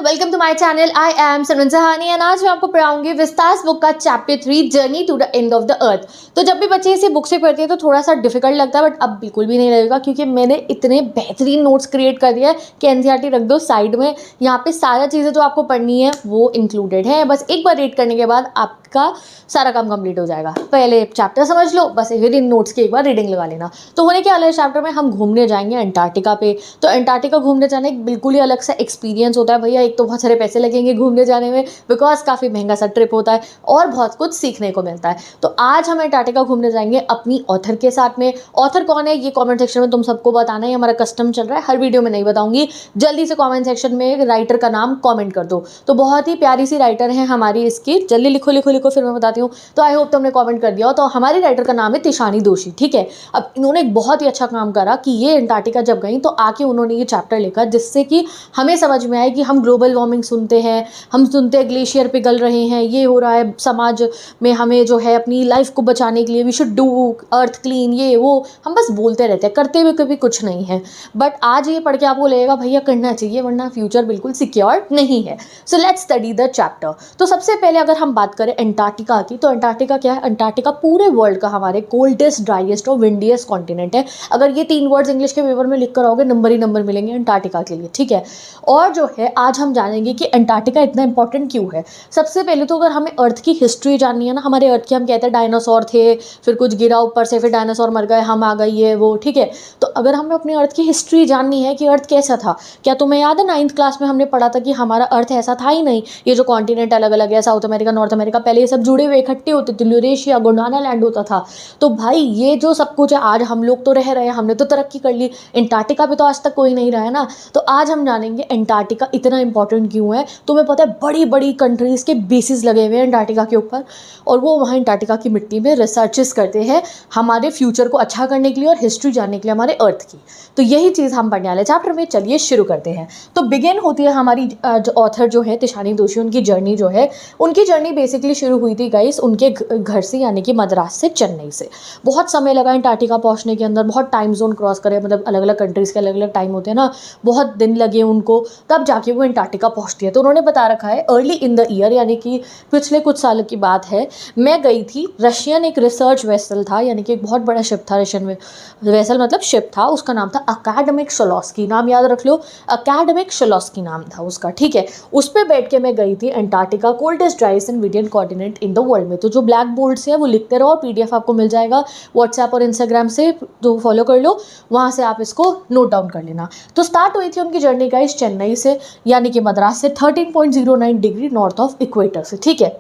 Welcome to my channel. I am Simran Sahani and आज मैं आपको पढ़ाऊंगी विस्तास बुक का chapter 3 journey to the end of the earth. तो जब भी बच्चे इसे बुक से पढ़ते हैं तो थोड़ा सा डिफिकल्ट लगता है, बट अब बिल्कुल भी नहीं लगेगा क्योंकि मैंने इतने बेहतरीन नोट्स क्रिएट कर दिया है कि एनसीईआरटी रख दो साइड में। यहाँ पे सारा चीज़ें जो आपको पढ़नी है वो इंक्लूडेड है। बस एक बार रीड करने के बाद आपका सारा काम कंप्लीट हो जाएगा। पहले चैप्टर समझ लो, बस इन नोट्स की एक बार रीडिंग लगा लेना। तो होने के वाले चैप्टर में हम घूमने जाएंगे अंटार्कटिका पे। तो अंटार्कटिका घूमने जाना एक बिल्कुल ही अलग सा एक्सपीरियंस होता है भैया। एक तो बहुत सारे पैसे लगेंगे घूमने जाने में बिकॉज काफ़ी महंगा सा ट्रिप होता है और बहुत कुछ सीखने को मिलता है। तो आज हम अंटार्कटिका घूमने जाएंगे अपनी ऑथर के साथ में। ऑथर कौन है ये कमेंट सेक्शन में तुम सबको बताना है, हमारा कस्टम चल रहा है, हर वीडियो में नहीं बताऊंगी। जल्दी से कमेंट सेक्शन में राइटर का नाम कमेंट कर दो। तो बहुत ही प्यारी सी राइटर है हमारी, इसकी जल्दी लिखो लिखो लिखो फिर मैं बताती हूँ। तो आई होप तुमने कमेंट कर दिया हो। तो हमारी राइटर का नाम है तिशानी दोषी, ठीक है। अब इन्होंने एक बहुत ही अच्छा काम करा कि ये अंटार्कटिका जब गई तो आके उन्होंने ये चैप्टर लिखा जिससे कि हमें समझ में आए कि हम ग्लोबल वार्मिंग सुनते हैं, हम सुनते हैं ग्लेशियर पिघल रहे हैं, ये हो रहा है समाज में, हमें जो है अपनी लाइफ को बचाने के लिए we should do earth clean, ये वो हम बस बोलते रहते हैं, करते हुए कभी कुछ नहीं है। बट आज ये पढ़ के आपको लगेगा भैया करना चाहिए वरना फ्यूचर बिल्कुल सिक्योर नहीं है। So let's study the chapter. तो सबसे पहले अगर हम बात करें अंटार्कटिका की, तो अंटार्कटिका क्या है? अंटार्कटिका पूरे वर्ल्ड का हमारे कोल्डेस्ट, ड्राइएस्ट और विंडीएस्ट कॉन्टिनेंट है। अगर ये 3 वर्ड्स इंग्लिश के पेपर में लिख कर आओगे नंबर ही नंबर मिलेंगे अंटार्कटिका के लिए, ठीक है। और जो है आज हम जानेंगे कि अंटार्कटिका इतना इंपॉर्टेंट क्यों है। सबसे पहले तो अगर हमें अर्थ की हिस्ट्री जाननी है ना, हमारे अर्थ की, हम कहते हैं डायनासोर थे, फिर कुछ गिरा ऊपर से, फिर डायनासोर मर गए, हम आ गए, ये वो, ठीक है। तो अगर हमें अपने अर्थ की हिस्ट्री जाननी है कि अर्थ कैसा था, क्या तुम्हें याद है 9th क्लास में हमने पढ़ा था कि हमारा अर्थ ऐसा था ही नहीं। ये जो कॉन्टिनेंट अलग अलग है, साउथ अमेरिका, नॉर्थ अमेरिका, पहले ये सब जुड़े हुए इकट्ठे होते थे, यूरेशिया, गोंडवाना लैंड होता था। तो भाई ये जो सब कुछ है आज हम लोग तो रह रहे हैं, हमने तो तरक्की कर ली, अंटार्कटिका पे तो आज तक कोई नहीं रहा है ना। तो आज हम जानेंगे अंटार्कटिका इतना इंपॉर्टेंट क्यों है। तुम्हें पता है बड़ी बड़ी कंट्रीज़ के बेसिस लगे हुए हैं अंटार्कटिका के ऊपर और वो वहाँ अंटार्कटिका की मिट्टी में रिसर्चेस करते हैं हमारे फ्यूचर को अच्छा करने के लिए और हिस्ट्री जानने के लिए हमारे अर्थ की। तो यही चीज़ हम पढ़ने वाले चैप्टर में। चलिए शुरू करते हैं। तो बिगिन होती है हमारी जो ऑथर जो है तिशानी दोषी, उनकी जर्नी जो है, उनकी जर्नी बेसिकली शुरू हुई थी गाइस उनके घर से, यानी कि मद्रास से, चेन्नई से। बहुत समय लगा अंटार्कटिका पहुँचने के अंदर, बहुत टाइम जोन क्रॉस करे, मतलब अलग अलग कंट्रीज़ के अलग अलग टाइम होते हैं ना, बहुत दिन लगे उनको, तब जाके वो अंटार्कटिका पहुँचती है। तो उन्होंने बता रखा है अर्ली इन द ईयर, यानी कि पिछले कुछ साल की बात है, मैं गई थी। रशियन एक रिसर्च वेसल था, यानी कि एक बहुत बड़ा शिप था, रशियन वेसल मतलब शिप था, उसका नाम था अकादमिक शलोस्की, नाम याद रख लो, अकादमिक शलोस्की नाम था उसका, ठीक है। उस पर बैठ के मैं गई थी Antarctica, coldest driest and windiest continent in the world में। तो जो ब्लैक बोर्ड से है वो लिखते रहो, PDF आपको मिल जाएगा व्हाट्सएप और इंस्टाग्राम से, तो फॉलो कर लो, वहाँ से आप इसको नोट डाउन कर लेना। तो स्टार्ट हुई थी उनकी जर्नी गाइस चेन्नई से, यानी कि मद्रास से, 13.09 डिग्री नॉर्थ ऑफ इक्वेटर से, ठीक है।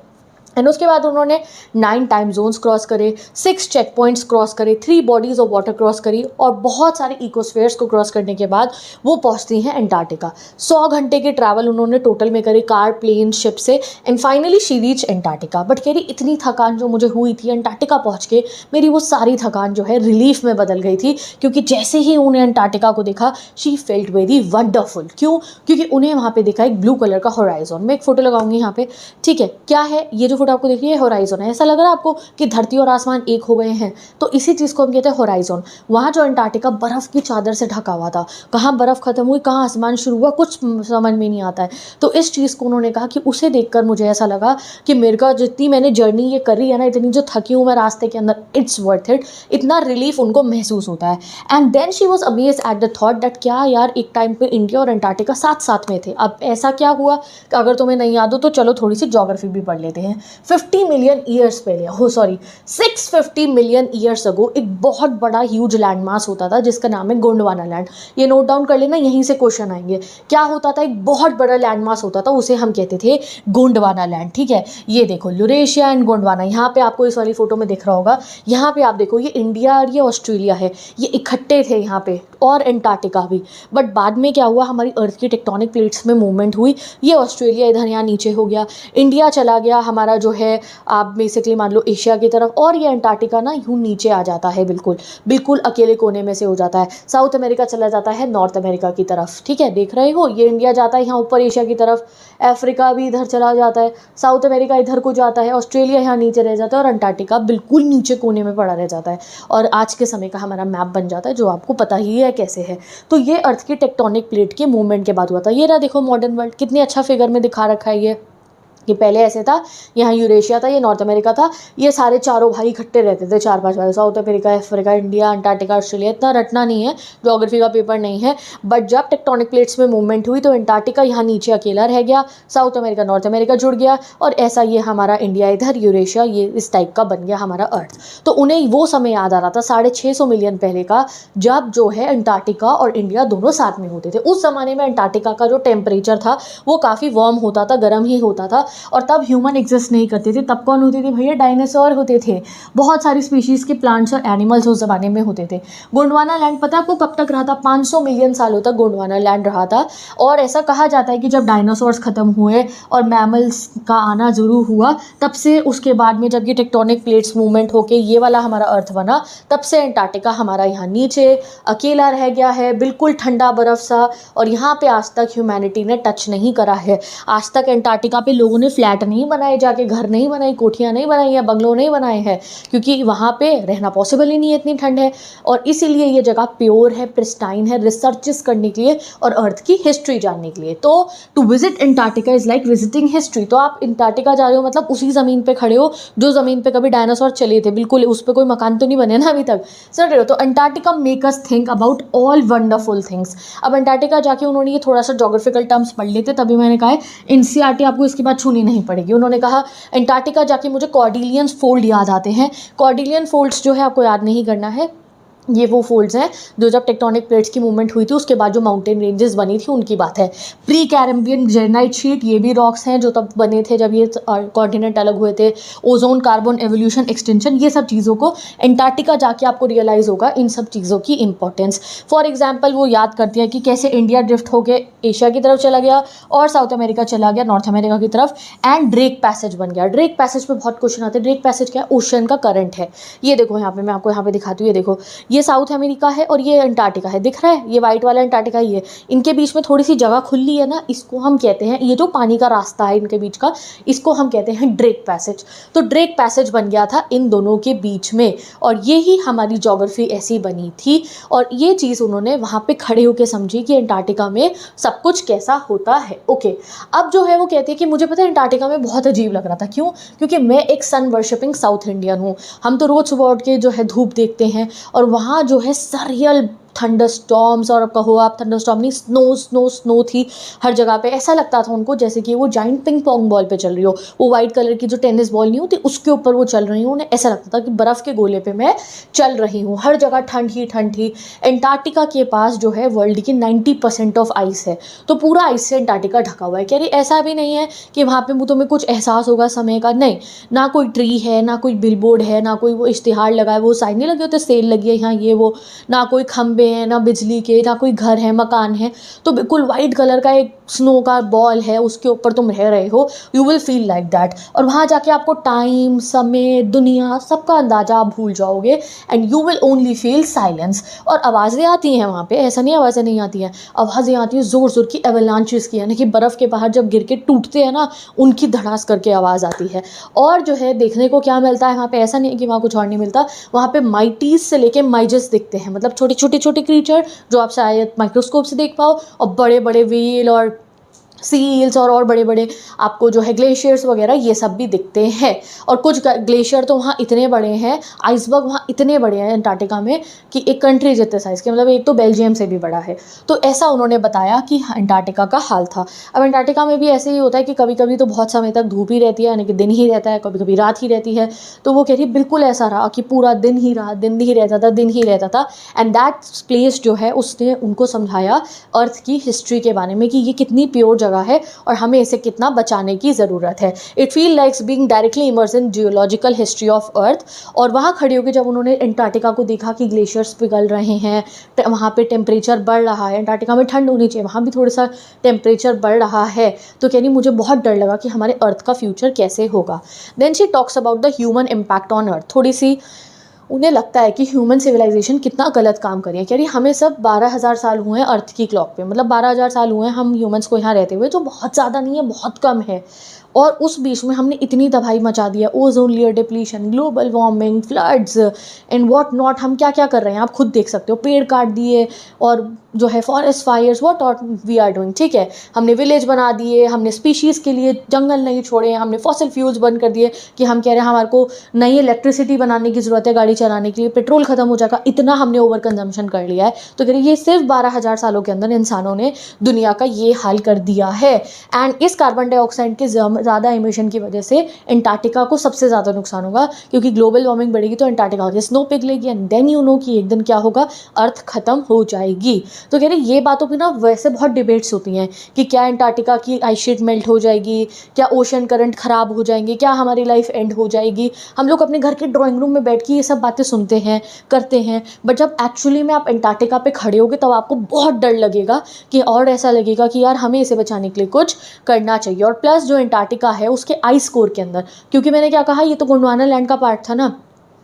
एंड उसके बाद उन्होंने 9 टाइम जोन्स क्रॉस करे, 6 चेक पॉइंट्स क्रॉस करे, 3 बॉडीज़ ऑफ वाटर क्रॉस करी और बहुत सारे इकोस्फेयर्स को क्रॉस करने के बाद वो पहुंचती हैं अंटार्कटिका। 100 घंटे के ट्रैवल उन्होंने टोटल में करे, कार, प्लेन, शिप से, and finally she reach Antarctica. But कह रही इतनी थकान जो मुझे हुई थी अंटार्कटिका पहुँच के, मेरी वो सारी थकान जो है रिलीफ में बदल गई थी, क्योंकि जैसे ही उन्हें अंटार्कटिका को देखा शी फेल्ट वेरी वंडरफुल। क्यों? क्योंकि उन्हें वहाँ पे दिखा एक ब्लू कलर का होराइजन। मैं एक फोटो लगाऊंगी यहाँ पे, ठीक है। क्या है ये जो आपको देखिए होराइजन है, ऐसा लग रहा है आपको कि धरती और आसमान एक हो गए हैं, तो इसी चीज़ को हम कहते हैं होराइजन। वहाँ जो अंटार्कटिका बर्फ़ की चादर से ढका हुआ था, कहाँ बर्फ़ खत्म हुई कहाँ आसमान शुरू हुआ कुछ समझ में नहीं आता है। तो इस चीज़ को उन्होंने कहा कि उसे देखकर मुझे ऐसा लगा कि मेरे का जितनी मैंने जर्नी ये करी है ना, इतनी जो थकी हूँ मैं रास्ते के अंदर, इट्स वर्थ इट, इतना रिलीफ उनको महसूस होता है। And then she was amazed at the thought that क्या यार एक टाइम पे इंडिया और अंटार्कटिका साथ साथ में थे। अब ऐसा क्या हुआ, अगर तुम्हें नहीं याद हो तो चलो थोड़ी सी ज्योग्राफी भी पढ़ लेते हैं। 50 मिलियन ईयर्स पहले, 650 मिलियन ईयर्स अगो एक बहुत बड़ा ह्यूज लैंड मास होता था जिसका नाम है गोंडवाना लैंड। ये नोट डाउन कर लेना, यहीं से क्वेश्चन आएंगे। क्या होता था? एक बहुत बड़ा लैंड मास होता था, उसे हम कहते थे गोंडवाना लैंड, ठीक है। ये देखो यूरेशिया एंड गोंडवाना, यहाँ पे आपको इस वाली फोटो में दिख रहा होगा, यहाँ पे आप देखो ये इंडिया और ये ऑस्ट्रेलिया है, ये इकट्ठे थे यहाँ पे, और अंटार्कटिका भी। बट बाद में क्या हुआ, हमारी अर्थ की टेक्टोनिक प्लेट्स में मूवमेंट हुई, ये ऑस्ट्रेलिया इधर यहाँ नीचे हो गया, इंडिया चला गया, हमारा जो है आप बेसिकली मान लो एशिया की तरफ, और ये अंटार्कटिका ना यूँ नीचे आ जाता है, बिल्कुल बिल्कुल अकेले कोने में से हो जाता है। साउथ अमेरिका चला जाता है नॉर्थ अमेरिका की तरफ, ठीक है, देख रहे हो, ये इंडिया जाता है यहाँ ऊपर एशिया की तरफ, अफ्रीका भी इधर चला जाता है, साउथ अमेरिका इधर को जाता है, ऑस्ट्रेलिया यहाँ नीचे रह जाता है, और अंटार्कटिका बिल्कुल नीचे कोने में पड़ा रह जाता है। और आज के समय का हमारा मैप बन जाता है, जो आपको पता ही है कैसे है। तो ये अर्थ की टेक्टोनिक प्लेट के मूवमेंट के बाद हुआ था। ये रहा देखो मॉडर्न वर्ल्ड, कितनी अच्छा फिगर में दिखा रखा है ये कि पहले ऐसे था, यहाँ यूरेशिया था, ये नॉर्थ अमेरिका था, ये सारे चारों भाई इकट्ठे रहते थे, 4-5 भाई, south America, Africa, India, Antarctica, Australia. इतना रटना नहीं है, ज्योग्राफी का पेपर नहीं है। बट जब टेक्टोनिक प्लेट्स में मूवमेंट हुई तो अंटार्कटिका यहाँ नीचे अकेला रह गया, साउथ अमेरिका नॉर्थ अमेरिका जुड़ गया, और ऐसा ये हमारा इंडिया इधर, यूरेशिया, ये इस टाइप का बन गया हमारा अर्थ। तो उन्हें वो समय याद आ रहा था 650 मिलियन पहले का, जब जो है अंटार्कटिका और इंडिया दोनों साथ में होते थे। उस ज़माने में अंटार्कटिका का जो टेम्परेचर था वो काफ़ी वार्म होता था, गर्म ही होता था, और तब ह्यूमन एग्जिस्ट नहीं करते थे। तब कौन होते थे भैया? डायनासोर होते थे। बहुत सारी स्पीशीज़ के प्लांट्स और एनिमल्स उस ज़माने में होते थे। गोंडवाना लैंड पता है आपको कब तक रहा था? 500 मिलियन सालों तक गोंडवाना लैंड रहा था। और ऐसा कहा जाता है कि जब डायनासोर्स ख़त्म हुए और मैमल्स का आना ज़रूर हुआ, तब से उसके बाद में जब ये टेक्टोनिक प्लेट्स मूवमेंट होके ये वाला हमारा अर्थ बना, तब से अंटार्कटिका हमारा यहाँ नीचे अकेला रह गया है, बिल्कुल ठंडा बर्फ सा। और यहाँ पे आज तक ह्यूमैनिटी ने टच नहीं करा है। आज तक अंटार्कटिका पे लोगों ने फ्लैट नहीं बनाए, जाके घर नहीं बनाई, कोठियाँ नहीं बनाई या बंगलो नहीं बनाए हैं, क्योंकि वहाँ पे रहना पॉसिबल ही नहीं है, इतनी ठंड है। और इसीलिए ये जगह प्योर है, प्रिस्टाइन है, रिसर्चेस करने के लिए और अर्थ की हिस्ट्री जानने के लिए। तो to visit Antarctica is like visiting history. तो आप अंटार्कटिका जा रहे हो मतलब उसी ज़मीन पे खड़े हो जो ज़मीन पे कभी डायनासोर चले थे, बिल्कुल उस पर कोई मकान तो नहीं बने ना अभी तक, समझ रहे हो? तो Antarctica make us think about all wonderful things. अब अंटार्कटिका जाके उन्होंने ये थोड़ा सा जोग्राफिकल टर्म्स पढ़ लेते, तभी मैंने कहा है एनसीईआरटी आपको इसके बाद छूनी नहीं पड़ेगी। उन्होंने कहा अंटार्कटिका जाके मुझे कॉर्डिलियन फोल्ड याद आते हैं। कॉर्डिलियन फोल्ड्स जो है आपको याद नहीं करना है, ये वो फोल्ड्स हैं जो जब टेक्टोनिक प्लेट्स की मूवमेंट हुई थी उसके बाद जो माउंटेन रेंजेस बनी थी उनकी बात है। प्री कैरेबियन ग्रेनाइट शीट, ये भी रॉक्स हैं जो तब बने थे जब ये कॉन्टिनेंट अलग हुए थे। ओजोन, कार्बन, एवोल्यूशन, एक्सटेंशन, ये सब चीज़ों को अंटार्कटिका जाके आपको रियलाइज़ होगा इन सब चीज़ों की इंपॉर्टेंस। फॉर एग्जाम्पल वो याद करती है कि कैसे इंडिया ड्रिफ्ट होकर एशिया की तरफ चला गया और साउथ अमेरिका चला गया नॉर्थ अमेरिका की तरफ, एंड ड्रेक पैसेज बन गया। ड्रेक पैसेज पे बहुत क्वेश्चन आते हैं। ड्रेक पैसेज क्या है? ओशन का करंट है। ये देखो यहाँ पे, मैं आपको यहाँ पे दिखाती हूँ, ये देखो, ये साउथ अमेरिका है और ये अंटार्कटिका है, दिख रहा है? ये वाइट वाला अंटार्कटिका ही है। इनके बीच में थोड़ी सी जगह खुली है ना, इसको हम कहते हैं, ये जो पानी का रास्ता है इनके बीच का, इसको हम कहते हैं ड्रेक पैसेज। तो ड्रेक पैसेज बन गया था इन दोनों के बीच में, और ये ही हमारी ज्योग्राफी ऐसी बनी थी। और ये चीज़ उन्होंने वहाँ पे खड़े होकर समझी कि अंटार्कटिका में सब कुछ कैसा होता है। ओके, अब जो है वो कहती है कि मुझे पता है अंटार्कटिका में बहुत अजीब लग रहा था। क्यों? क्योंकि मैं एक सन वर्शिपिंग साउथ इंडियन हूँ। हम तो रोज सुबह उठ के जो है धूप देखते हैं, और वहाँ जो है सरियल थंडर स्टॉर्म्स, और कहो आप थंडर स्टॉर्म नहीं, स्नो स्नो स्नो थी हर जगह पे। ऐसा लगता था उनको जैसे कि वो जाइंट पिंग पोंग बॉल पे चल रही हो, वो वाइट कलर की जो टेनिस बॉल नहीं होती उसके ऊपर वो चल रही हूँ। उन्हें ऐसा लगता था कि बर्फ़ के गोले पे मैं चल रही हूँ। हर जगह ठंड ही ठंड थी। अंटार्कटिका के पास जो है वर्ल्ड की 90% ऑफ आइस है, तो पूरा आइस से अंटार्कटिका ढका हुआ है। कह रही ऐसा भी नहीं है कि वहाँ पर तुम्हें कुछ एहसास होगा समय का, नहीं, ना कोई ट्री है, ना कोई बिलबोर्ड है, ना कोई वो इश्तिहार लगा है, वो साइन नहीं लगे होते, सेल लगी है यहाँ ये वो, ना कोई खंबे हैं, ना बिजली के, ना कोई घर है, मकान है। तो बिल्कुल वाइट कलर का एक स्नो का बॉल है, उसके ऊपर तुम रह रहे हो। You will feel like that. और वहाँ जाके आपको टाइम, समय, दुनिया सबका अंदाज़ा आप भूल जाओगे, and you will only feel silence. और आवाज़ें आती हैं वहाँ पे, ऐसा नहीं आवाज़ें नहीं आती हैं, आवाज़ें आती हैं ज़ोर ज़ोर की, एवलांचेस की, यानी कि बर्फ़ के पहाड़ जब गिर के टूटते हैं ना, उनकी धड़ास करके आवाज़ आती है। और जो है देखने को क्या मिलता है वहाँ पे, ऐसा नहीं है कि वहाँ कुछ और नहीं मिलता। वहाँ पे माइटीज़ से लेके माइजस दिखते हैं, मतलब छोटे छोटे छोटे क्रीचर जो आप शायद माइक्रोस्कोप से देख पाओ, और बड़े बड़े व्हेल और सील्स और बड़े बड़े आपको जो है ग्लेशियर्स वगैरह ये सब भी दिखते हैं। और कुछ ग्लेशियर तो वहाँ इतने बड़े हैं, आइसबर्ग वहाँ इतने बड़े हैं अंटार्कटिका में कि एक कंट्री जितने साइज़ के, मतलब एक तो बेल्जियम से भी बड़ा है। तो ऐसा उन्होंने बताया कि अंटार्कटिका का हाल था। अब अंटार्कटिका में भी ऐसे ही होता है कि कभी कभी तो बहुत समय तक धूप ही रहती है, यानी कि दिन ही रहता है, कभी कभी रात ही रहती है। तो वो कह रही बिल्कुल ऐसा रहा कि पूरा दिन ही रहा, दिन ही रहता था, दिन ही रहता था। एंड दैट प्लेस जो है उसने उनको समझाया अर्थ की हिस्ट्री के बारे में कि ये कितनी प्योर जगह है और हमें इसे कितना बचाने की ज़रूरत है। It feel likes being directly immerse in geological history of earth. और वहाँ खड़े होकर जब उन्होंने एंटार्क्टिका को देखा कि ग्लेशियर्स पिघल रहे हैं, वहाँ पे टेम्परेचर बढ़ रहा है, एंटार्क्टिका में ठंड होनी चाहिए, वहाँ भी थोड़ा सा टेम्परेचर बढ़ रहा है, तो कह रही मुझे बहुत डर लगा कि हमारे अर्थ का फ्यूचर कैसे होगा। Then she talks about the human impact on earth. थोड़ी सी उन्हें लगता है कि ह्यूमन सिविलाइजेशन कितना गलत काम कर रही है। कह रही हमें सब 12,000 साल हुए हैं अर्थ की क्लॉक पे, मतलब 12,000 साल हुए हैं हम ह्यूमंस को यहाँ रहते हुए, जो बहुत ज़्यादा नहीं है, बहुत कम है। और उस बीच में हमने इतनी तबाही मचा दी है, ozone layer depletion, global warming, floods and what not. हम क्या क्या कर रहे हैं आप खुद देख सकते हो, पेड़ काट दिए और जो है forest fires, what not we are doing. ठीक है, हमने विलेज बना दिए, हमने स्पीशीज़ के लिए जंगल नहीं छोड़े, हमने फॉसिल फ्यूल्स बंद कर दिए कि हम कह रहे हैं हमारे को नई इलेक्ट्रिसिटी बनाने की ज़रूरत है गाड़ी चलाने के लिए, पेट्रोल खत्म हो जाएगा, इतना हमने ओवर कंजम्पशन कर लिया है। तो कह रही ये सिर्फ 12,000 सालों के अंदर इंसानों ने दुनिया का ये हाल कर दिया है। एंड इस कार्बन डाइऑक्साइड के ज़्यादा इमिशन की वजह से एंटार्क्टिका को सबसे ज़्यादा नुकसान होगा, क्योंकि ग्लोबल वार्मिंग बढ़ेगी तो एंटार्क्टिका की स्नो पिघलेगी एंड देन यू नो कि एक दिन क्या होगा, अर्थ खत्म हो जाएगी। तो कह रहे ये बातों पे ना वैसे बहुत डिबेट्स होती हैं कि क्या एंटार्क्टिका की आइस शीट मेल्ट हो जाएगी, क्या ओशन करंट ख़राब हो जाएंगे, क्या हमारी लाइफ एंड हो जाएगी। हम लोग अपने घर के ड्राइंग रूम में बैठ के ये सब बातें सुनते हैं, करते हैं, बट जब एक्चुअली में आप एंटार्क्टिका पे खड़े होगे तब आपको बहुत डर लगेगा कि, और ऐसा लगेगा कि यार हमें इसे बचाने के लिए कुछ करना चाहिए। और प्लस जो एंटार्क्टिका है उसके आइस कोर के अंदर, क्योंकि मैंने क्या कहा, ये तो गोंडवाना लैंड का पार्ट था ना,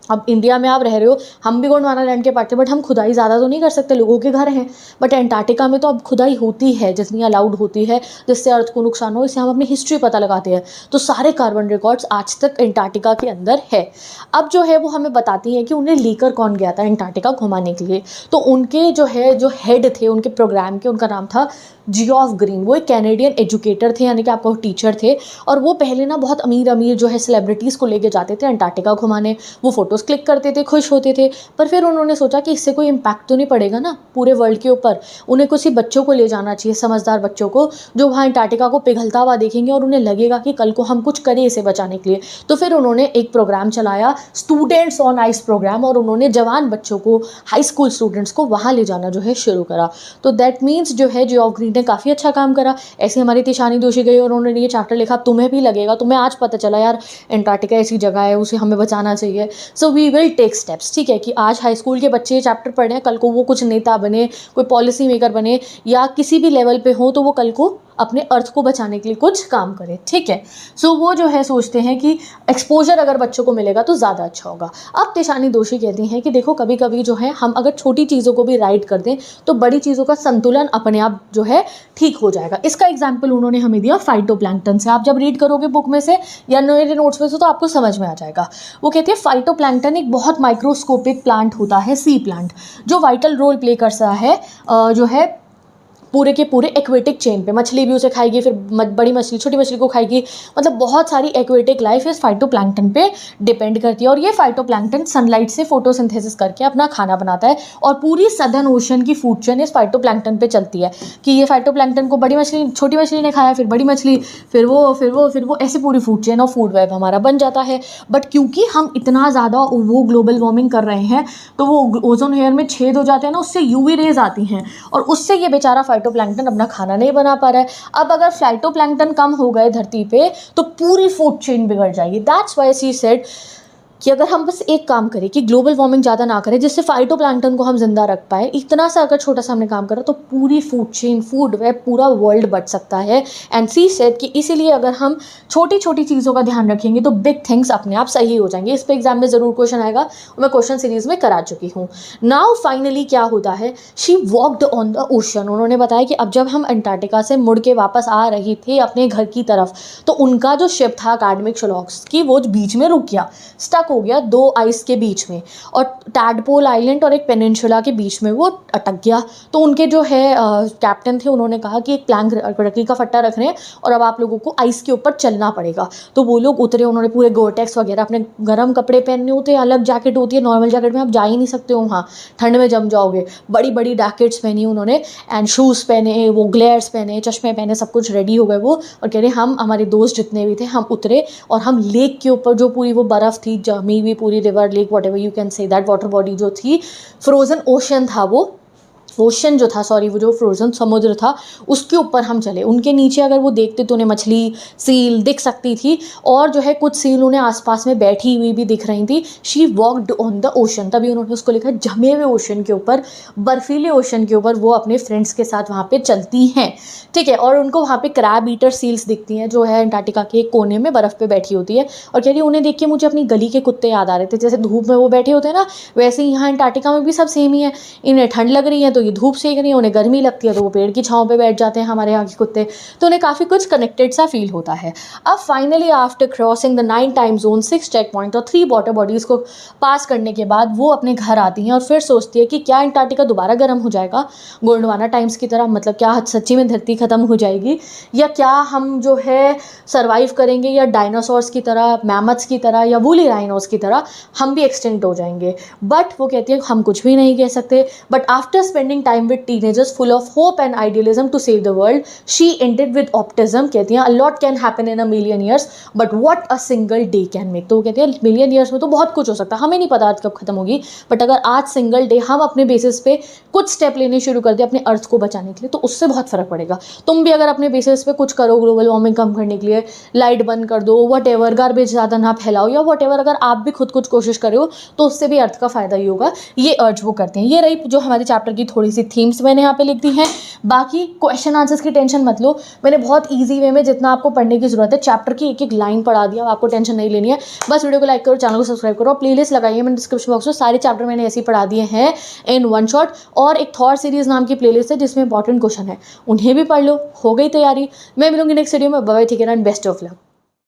अब इंडिया में आप रह रहे हो, हम भी गोंडवाना लैंड के पार्ट थे, बट हम खुदाई ज़्यादा तो नहीं कर सकते, लोगों के घर हैं। बट एंटार्क्टिका में तो अब खुदाई होती है जितनी अलाउड होती है, जिससे अर्थ को नुकसान हो, इससे हम अपनी हिस्ट्री पता लगाते हैं। तो सारे कार्बन रिकॉर्ड्स आज तक एंटार्क्टिका के अंदर है। अब जो है वो हमें बताती हैं कि उन्हें लेकर कौन गया था एंटार्क्टिका घुमाने के लिए। तो उनके जो हेड थे उनके प्रोग्राम के, उनका नाम था जियोफ ग्रीन। वो एक कैनेडियन एजुकेटर थे, यानी कि आपको टीचर थे। और वो पहले ना बहुत अमीर अमीर जो है सेलिब्रिटीज़ को लेके जाते थे एंटार्क्टिका घुमाने, वो फ़ोटोज़ क्लिक करते थे, खुश होते थे। पर फिर उन्होंने सोचा कि इससे कोई इम्पैक्ट तो नहीं पड़ेगा ना पूरे वर्ल्ड के ऊपर, उन्हें कुछ ही बच्चों को ले जाना चाहिए, समझदार बच्चों को, जो वहाँ एंटार्क्टिका को पिघलता हुआ देखेंगे और उन्हें लगेगा कि कल को हम कुछ करें इसे बचाने के लिए। तो फिर उन्होंने एक प्रोग्राम चलाया, स्टूडेंट्स ऑन आइस प्रोग्राम, और उन्होंने जवान बच्चों को, हाई स्कूल स्टूडेंट्स को वहाँ ले जाना जो है शुरू करा। तो दैट मीन्स जो है जियोफ ग्रीन ने काफ़ी अच्छा काम करा। ऐसे हमारी तिशानी दोषी गई और उन्होंने ये चैप्टर लिखा, तुम्हें भी लगेगा, तुम्हें आज पता चला यार एंटार्क्टिका ऐसी जगह है, उसे हमें बचाना चाहिए। So we will take steps. ठीक है, कि आज हाई स्कूल के बच्चे ये चैप्टर पढ़ रहे हैं, कल को वो कुछ नेता बने, कोई पॉलिसी मेकर बने, या किसी भी लेवल पे हो, तो वो कल को अपने अर्थ को बचाने के लिए कुछ काम करें। ठीक है, सो वो जो है सोचते हैं कि एक्सपोजर अगर बच्चों को मिलेगा तो ज़्यादा अच्छा होगा। अब तिशानी दोषी कहती हैं कि देखो कभी कभी जो है हम अगर छोटी चीज़ों को भी राइट कर दें तो बड़ी चीज़ों का संतुलन अपने आप जो है ठीक हो जाएगा। इसका एग्जाम्पल उन्होंने हमें दिया फाइटोप्लैंक्टन से। आप जब रीड करोगे बुक में से या मेरे नोट्स में से तो आपको समझ में आ जाएगा। वो कहती है फाइटोप्लैंक्टन एक बहुत माइक्रोस्कोपिक प्लांट होता है, सी प्लांट, जो वाइटल रोल प्ले करता है जो है पूरे के पूरे एक्वेटिक चेन पे। मछली भी उसे खाएगी, फिर बड़ी मछली छोटी मछली को खाएगी, मतलब बहुत सारी एक्वेटिक लाइफ इस फाइटोप्लैंक्टन पे डिपेंड करती है। और ये फाइटोप्लैंक्टन सनलाइट से फोटोसिंथेसिस करके अपना खाना बनाता है, और पूरी सदर्न ओशन की फूड चेन इस फाइटोप्लैंक्टन पे चलती है कि ये फाइटोप्लैंक्टन को बड़ी मछली, छोटी मछली ने खाया, फिर बड़ी मछली, फिर वो ऐसे पूरी फूड चेन और फूड वेब हमारा बन जाता है। बट क्योंकि हम इतना ज़्यादा वो ग्लोबल वार्मिंग कर रहे हैं, तो वो ओजोन लेयर में छेद हो जाते हैं ना, उससे यूवी रेज आती हैं, और उससे ये बेचारा फाइटोप्लैंक्टन अपना खाना नहीं बना पा रहा है। अब अगर फाइटोप्लैंक्टन कम हो गए धरती पे तो पूरी फूड चेन बिगड़ जाएगी। दैट्स व्हाई शी सेड कि अगर हम बस एक काम करें कि ग्लोबल वार्मिंग ज़्यादा ना करें, जिससे फाइटोप्लैंक्टन को हम जिंदा रख पाए, इतना सा अगर छोटा सा हमने काम करा तो पूरी फूड चेन, फूड वेब, पूरा वर्ल्ड बच सकता है। एंड सी सेड कि इसीलिए अगर हम छोटी छोटी चीज़ों का ध्यान रखेंगे तो बिग थिंग्स अपने आप सही हो जाएंगे। इस पर एग्जाम में ज़रूर क्वेश्चन आएगा, मैं क्वेश्चन सीरीज में करा चुकी हूँ। नाउ फाइनली क्या होता है, she walked on the ocean. उन्होंने बताया कि अब जब हम अंटार्कटिका से मुड़ के वापस आ रही थी अपने घर की तरफ, तो उनका जो शिप था अकादमिक शोलॉक्स की, वो बीच में रुक गया, स्टक हो गया दो आइस के बीच में, और टैडपोल आइलैंड और एक पेनिनसुला के बीच में वो अटक गया। तो उनके जो है कैप्टन थे, उन्होंने कहा कि एक प्लैंक लकड़ी का फट्टा रख रहे हैं और अब आप लोगों को आइस के ऊपर चलना पड़ेगा। तो वो लोग उतरे, उन्होंने पूरे गोटेक्स वगैरह, अपने गर्म कपड़े पहनने होते हैं, अलग जैकेट होती है, नॉर्मल जैकेट में आप जा ही नहीं सकते हो वहाँ, ठंड में जम जाओगे। बड़ी बड़ी जैकेट्स पहनी उन्होंने, एंड शूज़ पहने, वो ग्लेयर्स पहने, चश्मे पहने, सब कुछ रेडी हो गए वो, और कह रहे हम, हमारे दोस्त जितने भी थे, हम उतरे और हम लेक के ऊपर, जो पूरी वो बर्फ़ थी जमी हुई, पूरी river, lake, what ever you can say that, water body जो थी, फ्रोजन ओशन था वो, ओशन जो था, सॉरी, वो जो फ्रोज़न समुद्र था उसके ऊपर हम चले। उनके नीचे अगर वो देखते तो उन्हें मछली, सील दिख सकती थी और जो है कुछ सील उन्हें आसपास में बैठी हुई भी दिख रही थी। She walked on the ocean, तभी उन्होंने उसको लिखा जमे हुए ओशन के ऊपर, बर्फीले ओशन के ऊपर वो अपने फ्रेंड्स के साथ वहाँ पे चलती हैं, ठीक है। और उनको वहाँ पे क्रैब ईटर सील्स दिखती हैं जो है अंटार्कटिका के एक कोने में बर्फ़ पे बैठी होती है। और कह रही उन्हें देख के मुझे अपनी गली के कुत्ते याद आ रहे थे, जैसे धूप में वो बैठे होते हैं ना, वैसे ही यहाँ अंटार्कटिका में भी सब सेम ही है। इन्हें ठंड लग रही है तो ये धूप सेक रही है, उन्हें गर्मी लगती है तो वो पेड़ की छाँव पे बैठ जाते हैं हमारे यहाँ के कुत्ते। तो उन्हें काफ़ी कुछ कनेक्टेड सा फील होता है। अब finally after crossing the 9 time zone, 6 check point और 3 वाटर बॉडीज़ को पास करने के बाद वो अपने घर आती हैं और फिर सोचती है कि क्या अंटार्कटिका दोबारा गर्म हो जाएगा गोंडवाना टाइम्स की तरह, मतलब क्या सच्ची में धरती ख़त्म हो जाएगी, या क्या हम जो है सर्वाइव करेंगे, या डायनासोर्स की तरह, मैमथ्स की तरह, या वूली राइनोस की तरह हम भी एक्सटिंक्ट हो जाएंगे। बट वो कहती है हम कुछ भी नहीं कह सकते। But after spending time with teenagers full of hope and idealism to save the world, she ended with optimism. कहती हैं a lot can happen in a million years but what a single day can make. तो वो कहती है million years में तो बहुत कुछ हो सकता है, हमें नहीं पता आज कब खत्म होगी, बट अगर आज सिंगल डे हम अपने बेसिस पे कुछ स्टेप लेने शुरू कर दें अपने अर्थ को बचाने के लिए तो उससे बहुत फर्क पड़ेगा। तुम भी अगर अपने बेसिस पे कुछ करो ग्लोबल वार्मिंग कम करने के लिए, लाइट बंद कर दो, वट एवर, गार्बेज ज़्यादा ना फैलाओ, या वट एवर, अगर आप भी खुद कुछ कोशिश करे हो तो उससे भी अर्थ का फ़ायदा ही होगा। ये अर्ज वो करते हैं। ये रही जो हमारे चैप्टर की थोड़ी सी थीम्स मैंने यहाँ पे लिख दी हैं। बाकी क्वेश्चन आंसर्स की टेंशन मत लो, मैंने बहुत ईजी वे में जितना आपको पढ़ने की जरूरत है चैप्टर की एक एक लाइन पढ़ा दिया, आपको टेंशन नहीं लेनी है। बस वीडियो को लाइक करो, चैनल को सब्सक्राइब करो, प्लेलिस्ट लगाइए मैंने डिस्क्रिप्शन बॉक्स में, सारे चैप्टर मैंने ऐसे ही पढ़ा दिए हैं इन वन शॉट। और एक थॉट सीरीज नाम की प्लेलिस्ट है जिसमें इंपॉर्टेंट क्वेश्चन है, उन्हें भी पढ़ लो, हो गई तैयारी। मैं मिलूंगी नेक्स्ट वीडियो में, बाय, ठीक है, एंड बेस्ट ऑफ लक।